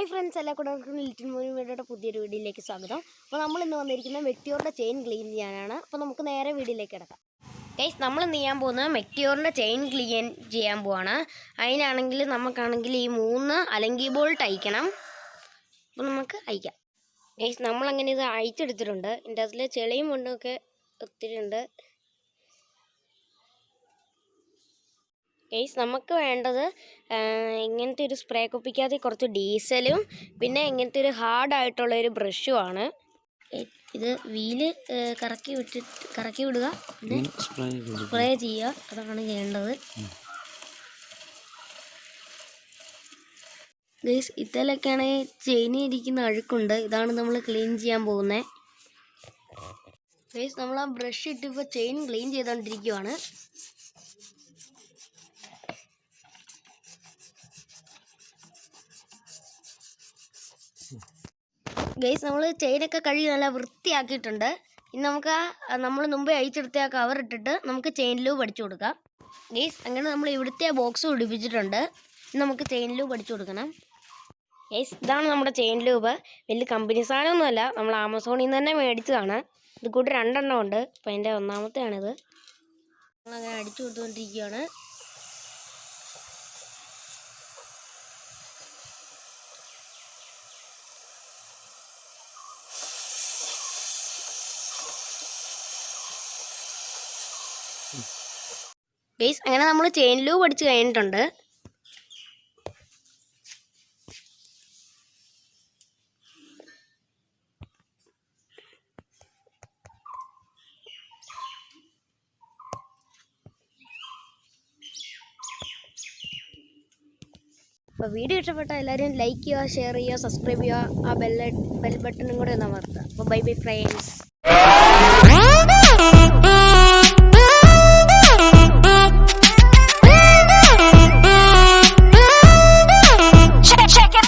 Hi friends, എല്ലാ കൂട്ടർക്കും little movie വീഡിയോയുടെ പുതിയൊരു വീഡിയോയിലേക്ക് സ്വാഗതം. അപ്പോൾ നമ്മൾ ഇന്ന് വന്നിരിക്കുന്നത് മെറ്റിയോറിൻ്റെ ചെയിൻ ക്ലീൻ ചെയ്യാനാണ്. അപ്പോൾ നമുക്ക് നേരെ വീഡിയോയിലേക്ക് കിടക്കാം. ഗൈസ്, നമ്മൾ ഇന്ന് ചെയ്യാൻ പോകുന്നത് മെറ്റിയോറിൻ്റെ ചെയിൻ ക്ലീൻ ചെയ്യാൻ പോവാണ്. അതിനാണെങ്കിൽ നമുക്കാണെങ്കിൽ ഈ 3 അലങ്കി ബോൾട്ട് അയക്കണം. അപ്പോൾ നമുക്ക് അയക്കാം. ഗൈസ്, നമ്മളങ്ങനെ ഇത് അയച്ചെടുത്തിട്ടുണ്ട്. ഇതിൻ്റെ അതിൽ ചെളിയും മണ്ണൊക്കെ ഒത്തിരി ഉണ്ട്. ഗൈസ്, നമുക്ക് വേണ്ടത് ഇങ്ങനത്തെ ഒരു സ്പ്രേ കുപ്പിക്കകത്ത് കുറച്ച് ഡീസലും പിന്നെ ഇങ്ങനത്തെ ഒരു ഹാർഡായിട്ടുള്ളൊരു ബ്രഷുമാണ്. ഇത് വീല് കറക്കി വിടുക, പിന്നെ സ്പ്രേ ചെയ്യുക, അതാണ് ചെയ്യേണ്ടത്. ഗൈസ്, ഇതിലൊക്കെയാണ് ചെയിനിൽ ഇരിക്കുന്ന അഴുക്കുണ്ട്. ഇതാണ് നമ്മൾ ക്ലീൻ ചെയ്യാൻ പോകുന്നത്. ഗൈസ്, നമ്മൾ ആ ബ്രഷ് ഇട്ട് ഇപ്പോൾ ചെയിൻ ക്ലീൻ ചെയ്തുകൊണ്ടിരിക്കുകയാണ്. ഗൈസ്, നമ്മൾ ചെയിനൊക്കെ കഴുകി നല്ല വൃത്തിയാക്കിയിട്ടുണ്ട്. ഇനി നമുക്ക് നമ്മൾ മുമ്പേ അയച്ചെടുത്ത ആ കവർ ഇട്ടിട്ട് നമുക്ക് ചെയിൻ ലൂബ് അടിച്ചു കൊടുക്കാം. ഗൈസ്, അങ്ങനെ നമ്മൾ ഇവിടുത്തെ ബോക്സ് പിടിപ്പിച്ചിട്ടുണ്ട്. ഇനി നമുക്ക് ചെയിൻ ലൂബ് അടിച്ചു കൊടുക്കണം. ഗൈസ്, ഇതാണ് നമ്മുടെ ചെയിൻ ലൂബ്. വലിയ കമ്പനി സാധനമൊന്നുമല്ല, നമ്മൾ ആമസോണിൽ നിന്ന് തന്നെ മേടിച്ചതാണ്. ഇത് കൂട്ടി 2 എണ്ണം ഉണ്ട്. അപ്പോൾ അതിൻ്റെ ഒന്നാമത്തെയാണിത്. നമ്മളങ്ങനെ അടിച്ചു കൊടുത്തുകൊണ്ടിരിക്കുകയാണ്. ഗൈസ്, അങ്ങനെ നമ്മൾ ചെയിൻ ലൂബ് അടിച്ച് കഴിഞ്ഞിട്ടുണ്ട്. അപ്പോൾ വീഡിയോ ഇഷ്ടപ്പെട്ടാൽ എല്ലാവരും ലൈക്ക് ചെയ്യുക, ഷെയർ ചെയ്യുക, സബ്സ്ക്രൈബ് ചെയ്യുക. ആ ബെൽ ബട്ടണും കൂടെ ഒന്ന് അമർത്തുക. അപ്പോൾ ബൈ ബൈ ഫ്രണ്ട്സ്.